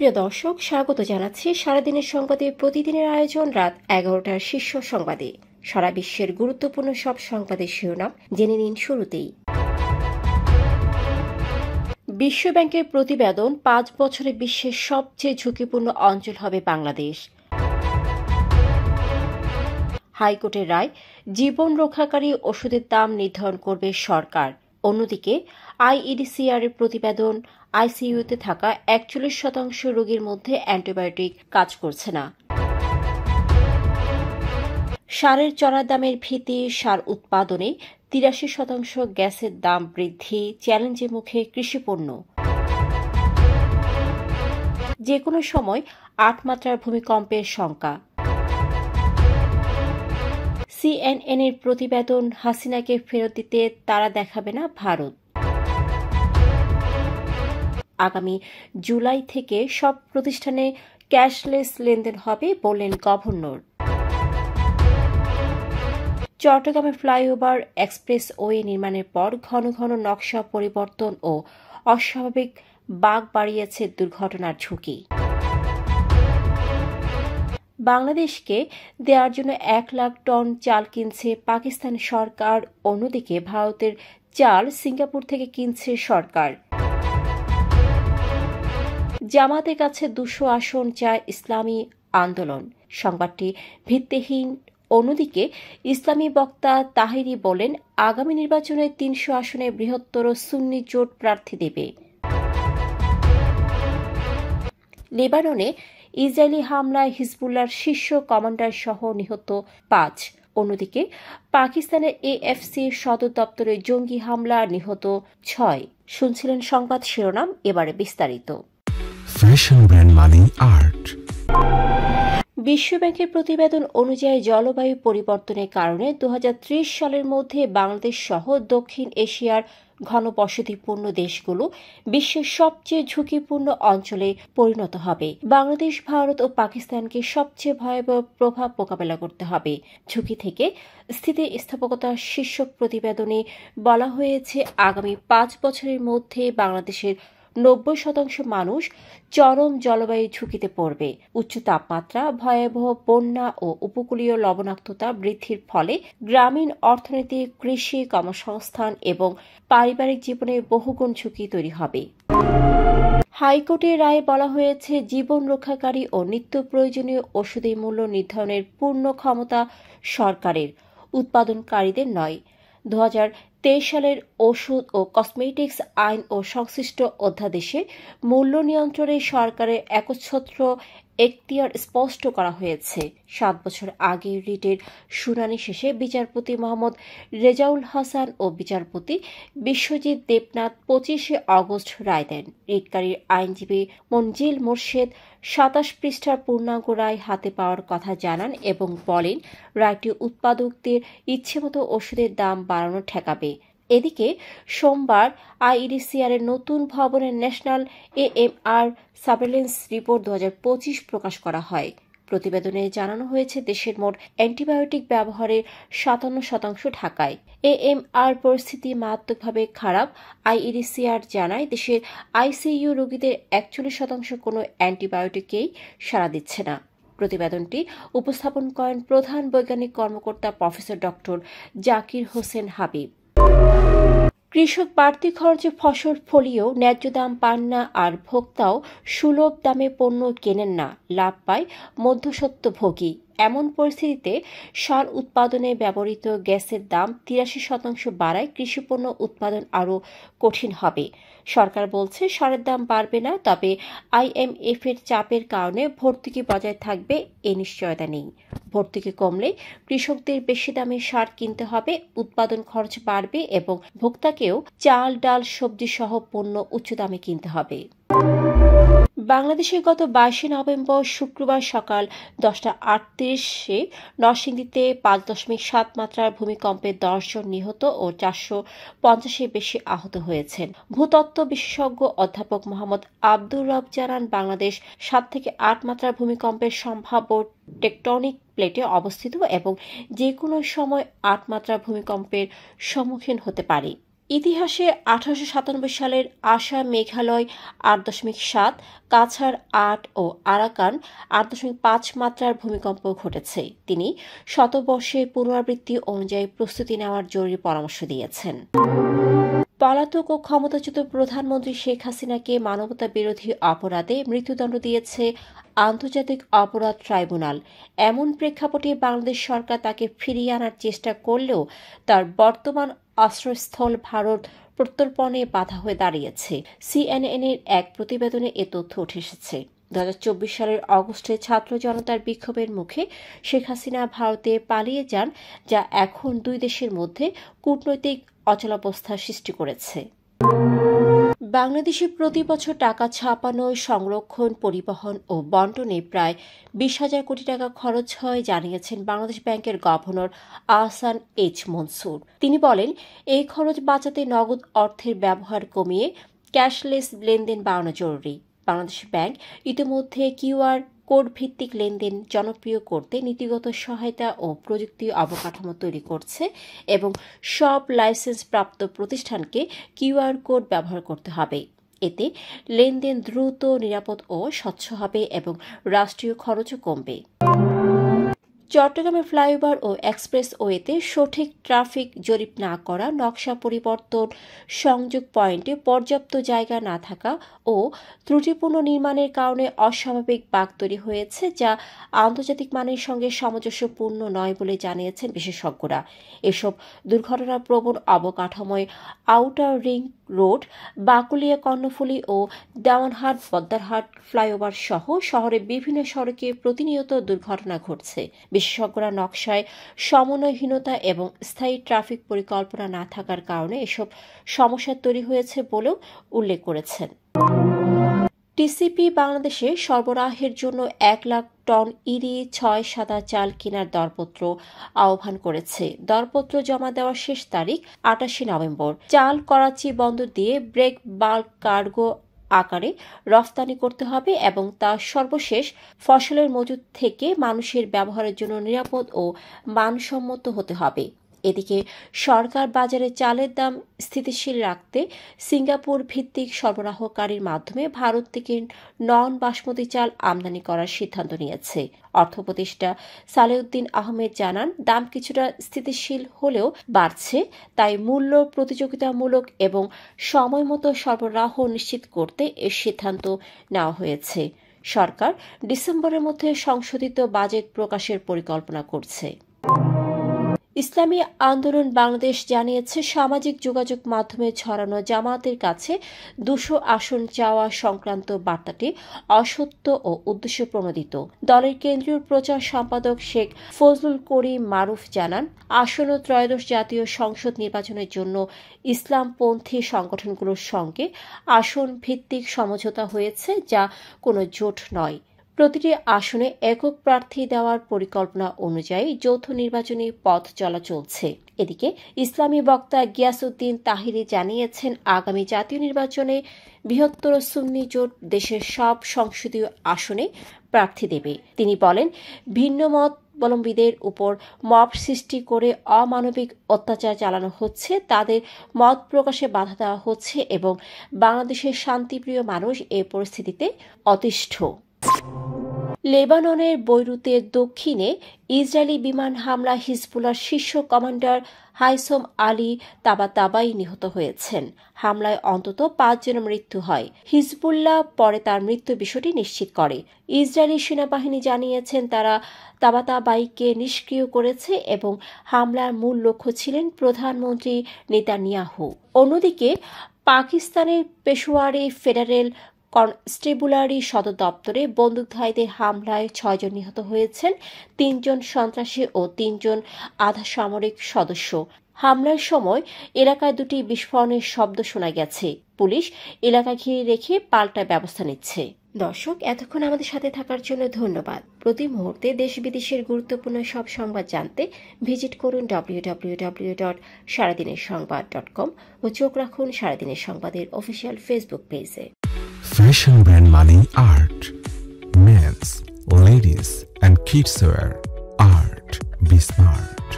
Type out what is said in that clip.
প্রিয় দর্শক, স্বাগত জানাচ্ছি সারাদিনের সংবাদে প্রতিদিনের আয়োজন রাত 11টার শীর্ষ সংবাদে। সারা বিশ্বের গুরুত্বপূর্ণ সব সংবাদের শিরোনাম জেনে নিন শুরুতেই। বিশ্বব্যাংকের প্রতিবেদন, 5 বছরে বিশ্বের সবচেয়ে ঝুঁকিপূর্ণ অঞ্চল হবে বাংলাদেশ। হাইকোর্টের রায়, জীবন রক্ষাকারী ওষুধের দাম নির্ধারণ করবে সরকার। অন্যদিকে আইইডিসিআর এর প্রতিবেদন, আইসিইউতে থাকা 41% রোগীর মধ্যে অ্যান্টিবায়োটিক কাজ করছে না। সারের চড়া দামের ভীতি, সার উৎপাদনে 83% গ্যাসের দাম বৃদ্ধি, চ্যালেঞ্জের মুখে কৃষিপণ্য। যে কোনো সময় 8 মাত্রার ভূমিকম্পের শঙ্কা। সিএনএনের প্রতিবেদন, হাসিনাকে ফেরত দিতে তারা দেখাবে না ভারত। আগামী জুলাই থেকে সব প্রতিষ্ঠানে ক্যাশলেস লেনদেন হবে বললেন গভর্নর। চট্টগ্রামে ফ্লাইওভার এক্সপ্রেসওয়ে নির্মাণের পর ঘন ঘন নকশা পরিবর্তন ও অস্বাভাবিক বাঁক বাড়িয়েছে দুর্ঘটনার ঝুঁকি। বাংলাদেশকে দেওয়ার জন্য 1 লাখ টন চাল কিনছে পাকিস্তান সরকার। অন্যদিকে ভারতের চাল সিঙ্গাপুর থেকে কিনছে সরকার। জামাতের কাছে 200 আসন চায় ইসলামী আন্দোলন, সংবাদটি ভিত্তিহীন। অন্যদিকে ইসলামী বক্তা তাহিরি বলেন, আগামী নির্বাচনে 300 আসনে বৃহত্তর সুন্নি জোট প্রার্থী দেবে। লেবাননে ইসরায়েলি হামলায় হিজবুল্লাহর শীর্ষ কমান্ডার সহ নিহত 5। অন্যদিকে পাকিস্তানের এএফসি সদর দপ্তরে জঙ্গি হামলা, নিহত 6। শুনছিলেন সংবাদ শিরোনাম, এবারে বিস্তারিত। ফ্যাশন ব্র্যান্ড মানে আর্ট। বিশ্বব্যাংকের প্রতিবেদন অনুযায়ী জলবায়ু পরিবর্তনের কারণে 2030 সালের মধ্যে বাংলাদেশ সহ দক্ষিণ এশিয়ার ঘনবসতিপূর্ণ দেশগুলো বিশ্বের সবচেয়ে ঝুঁকিপূর্ণ অঞ্চলে পরিণত হবে। বাংলাদেশ, ভারত ও পাকিস্তানকে সবচেয়ে ভয়াবহ প্রভাব মোকাবেলা করতে হবে। ঝুঁকি থেকে স্থিতিস্থাপকতা শীর্ষক প্রতিবেদনে বলা হয়েছে, আগামী 5 বছরের মধ্যে বাংলাদেশের 90% মানুষ চরম জলবায়ু ঝুঁকিতে পড়বে। উচ্চ তাপমাত্রা, ভয়াবহ বন্যা ও উপকূলীয় লবণাক্ততা বৃদ্ধির ফলে গ্রামীণ অর্থনীতি, কৃষি, কর্মসংস্থান এবং পারিবারিক জীবনে বহুগুণ ঝুঁকি তৈরি হবে। হাইকোর্টের রায়ে বলা হয়েছে, জীবন রক্ষাকারী ও নিত্য প্রয়োজনীয় ওষুধের মূল্য নির্ধারণের পূর্ণ ক্ষমতা সরকারের, উৎপাদনকারীদের নয়। 2023 সালের ওষুধ ও কসমেটিক্স আইন ও সংশ্লিষ্ট অধ্যাদেশে মূল্য নিয়ন্ত্রণে সরকারের একচ্ছত্র এখতিয়ার স্পষ্ট করা হয়েছে। 7 বছর আগে রিটের শুনানি শেষে বিচারপতি মোহাম্মদ রেজাউল হাসান ও বিচারপতি বিশ্বজিৎ দেবনাথ 25 আগস্ট রায় দেন। রিটকারীর আইনজীবী মনজিল মোর্শেদ 27 পৃষ্ঠার পূর্ণাঙ্গ রায় হাতে পাওয়ার কথা জানান এবং বলেন, রায়টি উৎপাদকদের ইচ্ছেমতো ওষুধের দাম বাড়ানো ঠেকাবে। এদিকে সোমবার আইইডিসিআর এর নতুন ভবনের ন্যাশনাল এএমআর সার্ভেলেন্স রিপোর্ট 2025 প্রকাশ করা হয়। প্রতিবেদনে জানানো হয়েছে, দেশের মোট অ্যান্টিবায়োটিক ব্যবহারের 57% ঢাকায়। এএমআর পরিস্থিতি মারাত্মকভাবে খারাপ। আইইডিসিআর জানায়, দেশের আইসিইউ রোগীদের 41% কোনো অ্যান্টিবায়োটিকেই সাড়া দিচ্ছে না। প্রতিবেদনটি উপস্থাপন করেন প্রধান বৈজ্ঞানিক কর্মকর্তা প্রফেসর ডক্টর জাকির হোসেন হাবিব। কৃষক বাড়তি খরচে ফসল ফলিয়েও ন্যায্য দাম পান না, আর ভোক্তাও সুলভ দামে পণ্য কেনেন না, লাভ পায় মধ্যস্বত্বভোগী। এমন পরিস্থিতিতে সার উৎপাদনে ব্যবহৃত গ্যাসের দাম 83% বাড়ায় কৃষিপণ্য উৎপাদন আরও কঠিন হবে। সরকার বলছে সারের দাম বাড়বে না, তবে আইএমএফ এর চাপের কারণে ভর্তুকি বজায় থাকবে, এ নিশ্চয়তা নেই। ভর্তুকি কমলে কৃষকদের বেশি দামে সার কিনতে হবে, উৎপাদন খরচ বাড়বে এবং ভোক্তাকেও চাল, ডাল, সবজি সহ পণ্য উচ্চ দামে কিনতে হবে। বাংলাদেশে গত 22 নভেম্বর শুক্রবার সকাল 10:38 নরসিংদীতে 5.7 মাত্রার ভূমিকম্পে 10 জন নিহত ও 450-এর বেশি আহত হয়েছেন। ভূতত্ত্ব বিশেষজ্ঞ অধ্যাপক মোহাম্মদ আব্দুর রব জানান, বাংলাদেশ 7 থেকে 8 মাত্রার ভূমিকম্পের সম্ভাব্য টেকটনিক প্লেটে অবস্থিত এবং যে কোনো সময় 8 মাত্রার ভূমিকম্পের সম্মুখীন হতে পারে। ইতিহাসে 1897 সালের আসাম, মেঘালয় 8.7, কাছাড় 8 ও আরাকান 8.5 মাত্রার ভূমিকম্প ঘটেছে। তিনি শতবর্ষের পুনরাবৃত্তি অনুযায়ী প্রস্তুতি নেওয়ার জরুরি পরামর্শ দিয়েছেন। পলাতক ও ক্ষমতাচ্যুত প্রধানমন্ত্রী শেখ হাসিনাকে মানবতা বিরোধী অপরাধে মৃত্যুদণ্ড দিয়েছে আন্তর্জাতিক অপরাধ ট্রাইব্যুনাল। এমন প্রেক্ষাপটে বাংলাদেশ সরকার তাকে ফিরিয়ে আনার চেষ্টা করলেও তার বর্তমান আশ্রয়স্থল ভারত প্রত্যর্পণে বাধা হয়ে দাঁড়িয়েছে। সিএনএনের এক প্রতিবেদনে এ তথ্য উঠে এসেছে। 2024 সালের অগস্টে ছাত্র জনতার বিক্ষোভের মুখে শেখ হাসিনা ভারতে পালিয়ে যান, যা এখন দুই দেশের মধ্যে কূটনৈতিক অচলাবস্থা সৃষ্টি করেছে। বাংলাদেশে প্রতি বছর টাকা ছাপানো, সংরক্ষণ, পরিবহন ও বন্টনে প্রায় 20,000 কোটি টাকা খরচ হয় জানিয়েছেন বাংলাদেশ ব্যাংকের গভর্নর আহসান এইচ মনসুর। তিনি বলেন, এই খরচ বাঁচাতে নগদ অর্থের ব্যবহার কমিয়ে ক্যাশলেস লেনদেন বাড়ানো জরুরি। বাংলাদেশ ব্যাংক ইতিমধ্যে কিউআর কোড ভিত্তিক লেনদেন জনপ্রিয় করতে নীতিগত সহায়তা ও প্রযুক্তি অবকাঠামো তৈরি করছে এবং সব লাইসেন্সপ্রাপ্ত প্রতিষ্ঠানকে কিউআর কোড ব্যবহার করতে হবে। এতে লেনদেন দ্রুত, নিরাপদ ও স্বচ্ছ হবে এবং রাষ্ট্রীয় খরচও কমবে। চট্টগ্রামের ফ্লাইওভার ও এক্সপ্রেসওয়েতে সঠিক ট্রাফিক জরিপ না করা, নকশা পরিবর্তন, সংযোগ পয়েন্টে পর্যাপ্ত জায়গা না থাকা ও ত্রুটিপূর্ণ নির্মাণের কারণে অস্বাভাবিক বাঁক তৈরি হয়েছে, যা আন্তর্জাতিক মানের সঙ্গে সামঞ্জস্যপূর্ণ নয় বলে জানিয়েছেন বিশেষজ্ঞরা। এসব দুর্ঘটনাপ্রবণ অবকাঠামোয় outer ring road, Bakulia, Karnaphuli ও দেওয়ানহাট বদ্দারহাট ফ্লাইওভার সহ শহরের বিভিন্ন সড়কে প্রতিনিয়ত দুর্ঘটনা ঘটছে। বিশেষজ্ঞরা নকশায় সমন্বয়হীনতা এবং স্থায়ী ট্রাফিক পরিকল্পনা না থাকার কারণে এসব সমস্যা তৈরি হয়েছে বলেও উল্লেখ করেছেন। টিসিপি বাংলাদেশে সরবরাহের জন্য 1 লাখ টন ইরি 6 সাদা চাল কেনার দরপত্র আহ্বান করেছে। দরপত্র জমা দেওয়ার শেষ তারিখ 28 নভেম্বর। চাল করাচি বন্দর দিয়ে ব্রেক বাল্ক কার্গো আকারে রফতানি করতে হবে এবং তা সর্বশেষ ফসলের মজুদ থেকে মানুষের ব্যবহারের জন্য নিরাপদ ও মানসম্মত হতে হবে। এদিকে সরকার বাজারে চালের দাম স্থিতিশীল রাখতে সিঙ্গাপুর ভিত্তিক সরবরাহকারীর মাধ্যমে ভারত থেকে নন বাসমতি চাল আমদানি করার সিদ্ধান্ত নিয়েছে। অর্থ উপদেষ্টা সালেউদ্দিন আহমেদ জানান, দাম কিছুটা স্থিতিশীল হলেও বাড়ছে, তাই মূল্য প্রতিযোগিতামূলক এবং সময়মতো সরবরাহ নিশ্চিত করতে এর সিদ্ধান্ত নেওয়া হয়েছে। সরকার ডিসেম্বরের মধ্যে সংশোধিত বাজেট প্রকাশের পরিকল্পনা করছে। ইসলামী আন্দোলন বাংলাদেশ জানিয়েছে, সামাজিক যোগাযোগ মাধ্যমে ছড়ানো জামায়াতের কাছে 200 আসন চাওয়া সংক্রান্ত বার্তাটি অসত্য ও উদ্দেশ্যপ্রণোদিত। দলের কেন্দ্রীয় প্রচার সম্পাদক শেখ ফজলুল করিম মারুফ জানান, আসন্ন ত্রয়োদশ জাতীয় সংসদ নির্বাচনের জন্য ইসলামপন্থী সংগঠনগুলোর সঙ্গে আসন ভিত্তিক সমঝোতা হয়েছে, যা কোনো জোট নয়। প্রতিটি আসনে একক প্রার্থী দেওয়ার পরিকল্পনা অনুযায়ী যৌথ নির্বাচনী পথ চলা চলছে। এদিকে ইসলামী বক্তা গিয়াসউদ্দিন তাহিরি জানিয়েছেন, আগামী জাতীয় নির্বাচনে বৃহত্তর সুন্নি জোট দেশের সব সংসদীয় আসনে প্রার্থী দেবে। তিনি বলেন, ভিন্ন মতাবলম্বীদের উপর মব সৃষ্টি করে অমানবিক অত্যাচার চালানো হচ্ছে, তাদের মত প্রকাশে বাধা দেওয়া হচ্ছে এবং বাংলাদেশের শান্তিপ্রিয় মানুষ এই পরিস্থিতিতে অতিষ্ঠ। লেবাননের বৈরুতের দক্ষিণে ইসরায়েলি বিমান হামলা হিজবুল্লাহর শীর্ষ কমান্ডার হাইসম আলী তাবাতাবাই নিহত হয়েছেন। হামলায় অন্তত 5 জনের মৃত্যু হয়। হিজবুল্লাহ পরে তার মৃত্যুর বিষয়টি নিশ্চিত করে। ইসরায়েলি সেনাবাহিনী জানিয়েছেন, তারা তাবাতাবাইকে নিষ্ক্রিয় করেছে এবং হামলার মূল লক্ষ্য ছিলেন প্রধানমন্ত্রী নেতানিয়াহু। অন্যদিকে পাকিস্তানের পেশোয়ারে ফেডারেল কনস্টেবুলারি সদর দপ্তরে বন্দুকধারীদের হামলায় 6 জন নিহত হয়েছেন, 3 জন সন্ত্রাসী ও 3 জন আধা সামরিক সদস্য। হামলার সময় এলাকায় 2টি বিস্ফোরণের শব্দ শোনা গেছে। পুলিশ এলাকা ঘিরে রেখে পাল্টা ব্যবস্থা নিচ্ছে। দর্শক, এতক্ষণ আমাদের সাথে থাকার জন্য ধন্যবাদ। প্রতি মুহূর্তে দেশ বিদেশের গুরুত্বপূর্ণ সব সংবাদ জানতে ভিজিট করুন www.সারাদিনেরসংবাদ.com ও চোখ রাখুন সারাদিনের সংবাদের অফিসিয়াল ফেসবুক পেজে। Fashion brand Mali Art. Men's, ladies and kids wear. Art. Be smart.